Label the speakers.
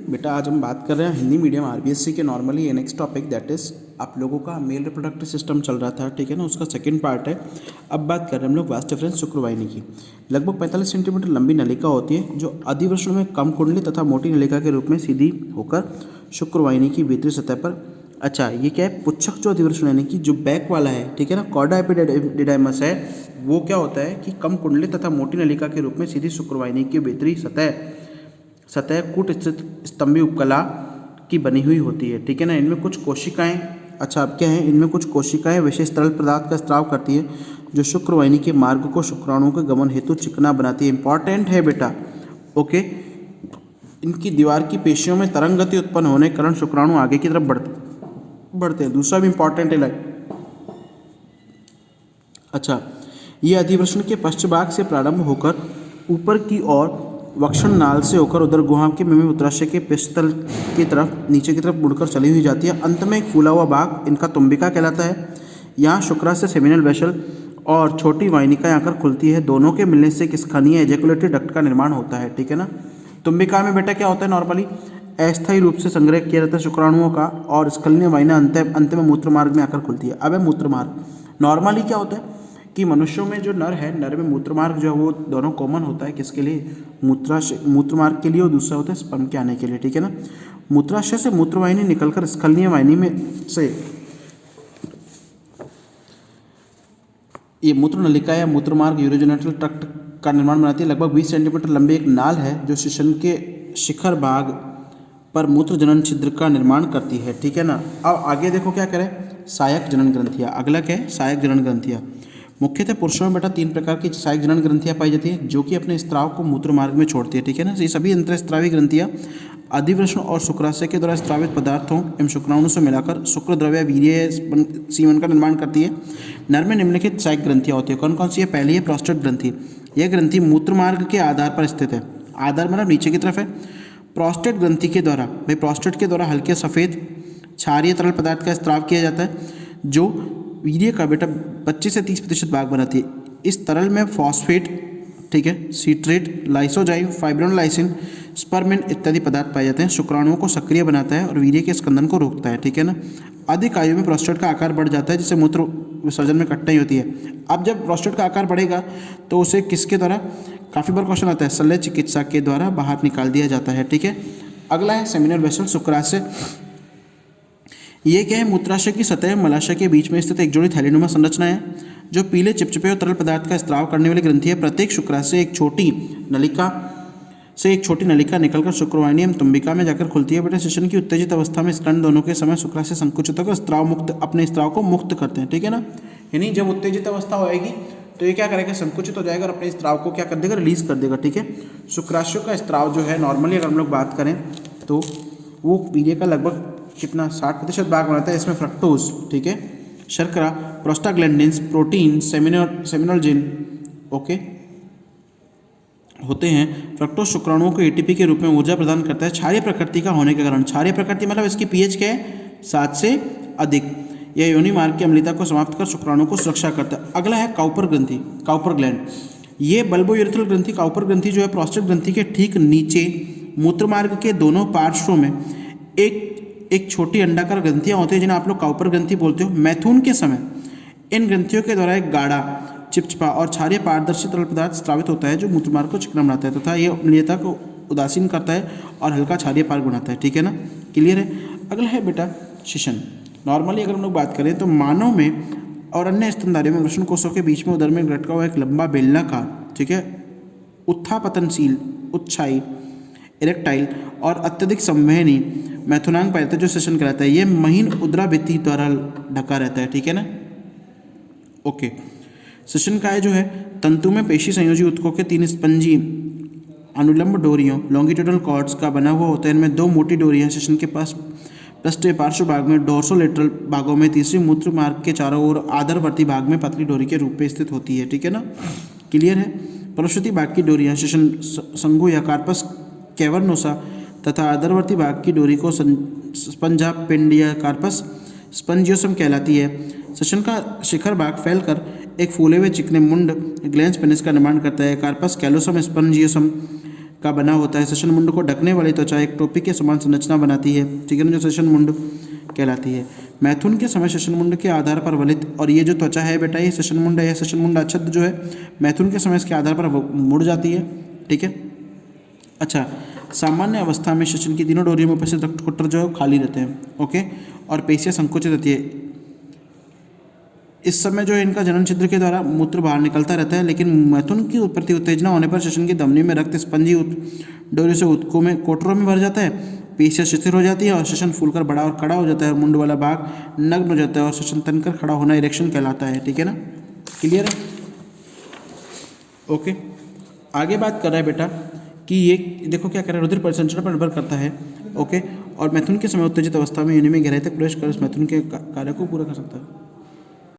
Speaker 1: बेटा आज हम बात कर रहे हैं हिंदी मीडियम आरबीएससी के normally next topic that is आप लोगों का मेल रिप्रोडक्टिव सिस्टम चल रहा था, ठीक है ना। उसका सेकंड पार्ट है। अब बात कर रहे हैं हम लोग वास्ट डिफरेंस शुक्रवाहिनी की। लगभग 45 सेंटीमीटर लंबी नलिका होती है जो अधिवृषण में कम कुंडली तथा मोटी नलिका के रूप में सीधी होकर शुक्रवाहिनी की भीतरी सतह पर, अच्छा ये क्या है, पुच्छक जो अधिवृषण यानी कि जो बैक वाला है, ठीक है ना, कॉर्डा एपिडिडाइमस है, वो क्या होता है कि कम कुंडली तथा मोटी नलिका के रूप में सीधी शुक्रवाहिनी की भीतरी सतह कूट स्थित स्तंभी उपकला की बनी हुई होती है, ठीक है ना। इनमें कुछ कोशिकाएं, अच्छा अब क्या है, इनमें कुछ कोशिकाएं विशेष तरल पदार्थ का स्राव करती है जो शुक्रवाहिनी के मार्ग को शुक्राणुओं के गमन हेतु चिकना बनाती है। इंपॉर्टेंट है बेटा, ओके। इनकी दीवार की पेशियों में तरंग गति उत्पन्न होने के कारण शुक्राणु आगे की तरफ बढ़ते हैं। दूसरा भी इंपॉर्टेंट है, अच्छा ये अधिवृषण के पश्चिम भाग से प्रारंभ होकर ऊपर की ओर वक्षण नाल से होकर उधर गुहा के में मूत्राशय के पिस्तल की तरफ नीचे की तरफ मुड़कर चली हुई जाती है। अंत में एक फूला हुआ भाग इनका तुम्बिका कहलाता है। यहाँ शुक्राशय सेमिनल वेसल और छोटी वाहिनिका आकर खुलती है। दोनों के मिलने से एक स्खलनीय एजेकुलेटरी डक्ट का निर्माण होता है, ठीक है ना। तुम्बिका में बेटा क्या होता है, नॉर्मली अस्थायी रूप से संग्रह किया जाता है शुक्राणुओं का, और स्खलनीय वाहिनी अंत में मूत्र मार्ग में आकर खुलती है। अब है मूत्र मार्ग। नॉर्मली क्या होता है कि मनुष्यों में जो नर है, नर में मूत्र मार्ग जो है वो दोनों कॉमन होता है। किसके लिए? मूत्र मार्ग के लिए, और दूसरा होता है स्पर्म के आने के लिए, ठीक है ना। मूत्राशय से मूत्रवाहिनी निकलकर स्खलनीय वाहिनी में से ये मूत्र नलिका या मूत्र मार्ग यूरोजेनिटल ट्रैक्ट का निर्माण बनाती है। लगभग 20 सेंटीमीटर लंबी एक नाल है जो शिशन के शिखर भाग पर मूत्र जनन छिद्र का निर्माण करती है, ठीक है ना। अब आगे देखो क्या करें, सहायक जनन ग्रंथियाँ। अगला क्या है, सहायक जनन ग्रंथियाँ। मुख्यतः पुरुषों में बेटा 3 प्रकार की सहायक जनन ग्रंथियाँ पाई जाती है जो कि अपने स्त्राव को मूत्र मार्ग में छोड़ती है, ठीक है ना। ये सभी अंतःस्त्रावी ग्रंथियाँ अधिवृषण और शुक्राशय के द्वारा स्त्रावित पदार्थों एवं शुक्राणु से मिलाकर शुक्र द्रव्य वीर्य सीमन का निर्माण करती है। नर में निम्नलिखित सहायक ग्रंथियाँ होती है। कौन कौन सी है? पहली है प्रोस्टेट ग्रंथि। यह ग्रंथि मूत्र मार्ग के आधार पर स्थित है। आधार मतलब नीचे की तरफ है। प्रोस्टेट ग्रंथि के द्वारा, भाई प्रोस्टेट के द्वारा हल्के सफ़ेद क्षारीय तरल पदार्थ का स्त्राव किया जाता है जो वीर्य का बेटा 25 से 30% भाग बनाती है। इस तरल में फॉस्फेट, ठीक है, सीट्रेट, लाइसोजाइम, फाइब्रोनलाइसिन, स्पर्मिन इत्यादि पदार्थ पाए जाते हैं। शुक्राणुओं को सक्रिय बनाता है और वीर्य के स्कंदन को रोकता है, ठीक है ना। अधिक आयु में प्रोस्टेट का आकार बढ़ जाता है जिससे मूत्र विसर्जन में कठिनाई होती है। अब जब प्रोस्टेट का आकार बढ़ेगा तो उसे किसके द्वारा, काफ़ी बार क्वेश्चन आता है, शल्य चिकित्सा के द्वारा बाहर निकाल दिया जाता है, ठीक है। अगला है सेमिनल वेसल, शुक्राशय। ये क्या है, मूत्राशय की सतह मलाशय के बीच में स्थित एक जोड़ी थैलीनुमा संरचना है जो पीले चिपचिपे और तरल पदार्थ का स्त्राव करने वाली ग्रंथि है। प्रत्येक शुक्राशय से एक छोटी नलिका निकलकर शुक्रवाहिनी एवं तुम्बिका में जाकर खुलती है। बेटा शिशन की उत्तेजित अवस्था में स्कंद दोनों के समय शुक्राशय संकुचित होकर स्त्राव मुक्त अपने स्त्राव को मुक्त करते हैं, ठीक है ना। यानी जब उत्तेजित अवस्था होएगी तो ये क्या करेगा, संकुचित हो जाएगा और अपने स्त्राव को क्या कर देगा, रिलीज कर देगा, ठीक है। शुक्राशयों का स्त्राव जो है नॉर्मली अगर हम लोग बात करें तो वो वीर्य का लगभग कितना 60% भाग बनाता है। इसमें फ्रक्टोज, ठीक है, शर्करा, प्रोस्टाग्लैंडिन्स, प्रोटीन, सेमिनोजेन, ओके, होते हैं। फ्रक्टोज शुक्राणुओं को एटीपी के रूप में ऊर्जा प्रदान करता है। क्षारीय प्रकृति का होने के कारण, क्षारीय प्रकृति मतलब इसकी पीएच क्या है, 7 से अधिक। यह योनि मार्ग की अम्लता को समाप्त कर शुक्राणुओं को सुरक्षा करता है। अगला है काउपर ग्रंथि, काउपर ग्लैंड। ये बल्बोयूरेथ्रल ग्रंथि, काउपर ग्रंथि जो है प्रोस्टेट ग्रंथि के ठीक नीचे मूत्र मार्ग के दोनों पार्श्वों में एक छोटी अंडाकार ग्रंथियाँ होती है जिन्हें आप लोग काउपर ग्रंथि बोलते हो। मैथुन के समय इन ग्रंथियों के द्वारा एक गाढ़ा, चिपचिपा और क्षारीय पारदर्शी तरल पदार्थ स्रावित होता है जो मूत्रमार्ग को चिकना बनाता है तथा ये अम्लीयता को उदासीन करता है और हल्का क्षारीय पार्क बनाता है, ठीक है ना। क्लियर है। अगला है बेटा शिशन। नॉर्मली अगर हम लोग बात करें तो मानव में और अन्य स्तनधारियों में वृषण कोषों के बीच में उदर में लटका हुआ एक लंबा बेलनाकार, ठीक है, उत्थापतनशील, उत्साही, इरेक्टाइल और अत्यधिक संवहनी मैथुनांग पाया जाता है जो शिशन कहलाता है। ये महीन उदराभित्ति द्वारा ढका रहता है, ठीक है ना, ओके। शिशन काय जो है तंतु में पेशी संयोजी उत्कों के 3 स्पंजी अनुलंब डोरियों, लॉन्गिट्यूडल कॉर्ड्स का बना हुआ होता है। इनमें 2 मोटी डोरियां शिशन के पास पृष्ठीय पार्श्व भाग में, डोर्सोलेटरल भागों में, तीसरी मूत्र मार्ग के चारों ओर आधारवर्ती भाग में पतली डोरी के रूप में स्थित होती है, ठीक है ना। क्लियर है। फलश्रुति भाग की डोरियां शिशन संघु या कार्पस कैवर्नोसा तथा आधारवर्ती भाग की डोरी को स्पंजा पेंडिया कार्पस स्पंजियोसम कहलाती है। शिशन का शिखर भाग फैलकर एक फूले हुए चिकने मुंड ग्लैंस पेनिस का निर्माण करता है। कार्पस कैलोसम स्पंजियोसम का बना होता है। सेशन मुंड को ढकने वाली त्वचा एक टोपी के समान संरचना बनाती है, ठीक है ना, जो सेशन मुंड कहलाती है। मैथुन के समय सेशन मुंड के आधार पर वलित, और ये जो त्वचा है बेटा ये सेशन मुंड है, सेशन मुंड अच्छद जो है मैथुन के समय इसके आधार पर मुड़ जाती है, ठीक है। अच्छा, सामान्य अवस्था में सेशन की तीनों डोरियों में उपस्थित रक्तकोटर जो है खाली रहते हैं, ओके, और पेशियाँ संकुचित रहती है। इस समय जो है इनका जनन छिद्र के द्वारा मूत्र बाहर निकलता रहता है, लेकिन मैथुन की प्रति उत्तेजना होने पर सेशन की धमनी में रक्त स्पंजी डोरी से उत्कों में कोटरों में भर जाता है, पेशियाँ शिथिल हो जाती है और सेशन फूलकर बड़ा और कड़ा हो जाता है, मुंड वाला भाग नग्न हो जाता है और सेशन तनकर खड़ा होना इरेक्शन कहलाता है, ठीक है ना, क्लियर है। ओके, आगे बात कर रहा है बेटा कि ये देखो क्या कर रहा है, रुधिर परिसंचरण पर निर्भर करता है, ओके, और मैथुन के समय उत्तेजित अवस्था में योनि में गहराई तक प्रवेश कर इस मैथुन के कार्य को पूरा कर सकता है।